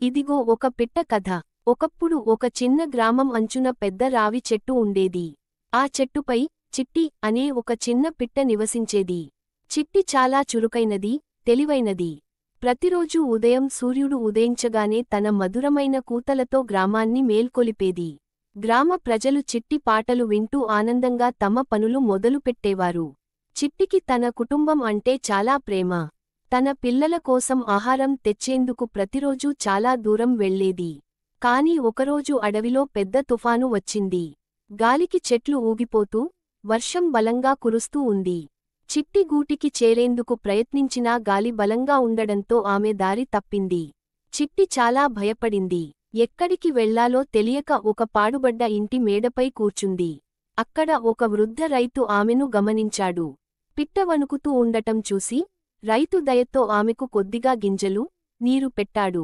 ఇదిగో ఒక పిట్ట కథ. ఒకప్పుడు ఒక చిన్న గ్రామం అంచున పెద్ద రావి చెట్టు ఉండేది. ఆ చెట్టుపై చిట్టి అనే ఒక చిన్న పిట్ట నివసించేది. చిట్టి చాలా చురుకైనది, తెలివైనది. ప్రతిరోజూ ఉదయం సూర్యుడు ఉదయించగానే తన మధురమైన కూతలతో గ్రామాన్ని మేల్కొలిపేది. గ్రామ ప్రజలు చిట్టి పాటలు వింటూ ఆనందంగా తమ పనులు మొదలుపెట్టేవారు. చిట్టికి తన కుటుంబం అంటే చాలా ప్రేమ. తన పిల్లల కోసం ఆహారం తెచ్చేందుకు ప్రతిరోజూ చాలా దూరం వెళ్లేది. కాని ఒకరోజు అడవిలో పెద్ద తుఫాను వచ్చింది. గాలికి చెట్లు ఊగిపోతూ, వర్షం బలంగా కురుస్తూ ఉంది. చిట్టి గూటికి చేరేందుకు ప్రయత్నించినా గాలి బలంగా ఉండడంతో ఆమె దారి తప్పింది. చిట్టి చాలా భయపడింది. ఎక్కడికి వెళ్లాలో తెలియక ఒక పాడుబడ్డ ఇంటి మేడపై కూర్చుంది. అక్కడ ఒక వృద్ధ రైతు ఆమెను గమనించాడు. పిట్ట వణుకుతూ ఉండటం చూసి రైతు దయతో ఆమెకు కొద్దిగా గింజలు, నీరు పెట్టాడు.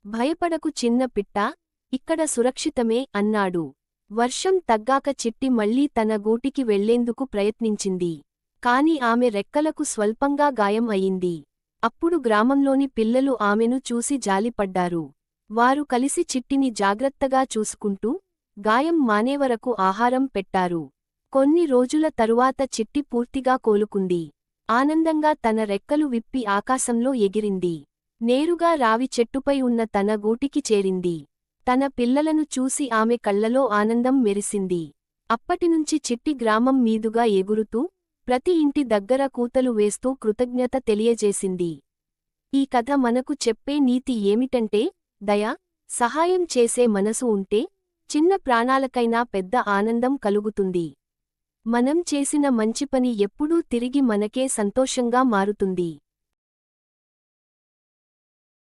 భయపడకు చిన్న పిట్టా, ఇక్కడ సురక్షితమే అన్నాడు. వర్షం తగ్గాక చిట్టి మళ్లీ తన గూటికి వెళ్లేందుకు ప్రయత్నించింది. కాని ఆమె రెక్కలకు స్వల్పంగా గాయం అయింది. అప్పుడు గ్రామంలోని పిల్లలు ఆమెను చూసి జాలిపడ్డారు. వారు కలిసి చిట్టిని జాగ్రత్తగా చూసుకుంటూ, గాయం మానేవరకు ఆహారం పెట్టారు. కొన్ని రోజుల తరువాత చిట్టి పూర్తిగా కోలుకుంది. ఆనందంగా తన రెక్కలు విప్పి ఆకాశంలో ఎగిరింది. నేరుగా రావి చెట్టుపై ఉన్న తన గూటికి చేరింది. తన పిల్లలను చూసి ఆమె కళ్లలో ఆనందం మెరిసింది. అప్పటినుంచి చిట్టి గ్రామం మీదుగా ఎగురుతూ, ప్రతి ఇంటి దగ్గర కూతలు వేస్తూ కృతజ్ఞత తెలియజేసింది. ఈ కథ మనకు చెప్పే నీతి ఏమిటంటే, దయ, సహాయం చేసే మనసు ఉంటే, చిన్న ప్రాణాలకైనా పెద్ద ఆనందం కలుగుతుంది. మనం చేసిన మంచి పని ఎప్పుడూ తిరిగి మనకే సంతోషంగా మారుతుంది.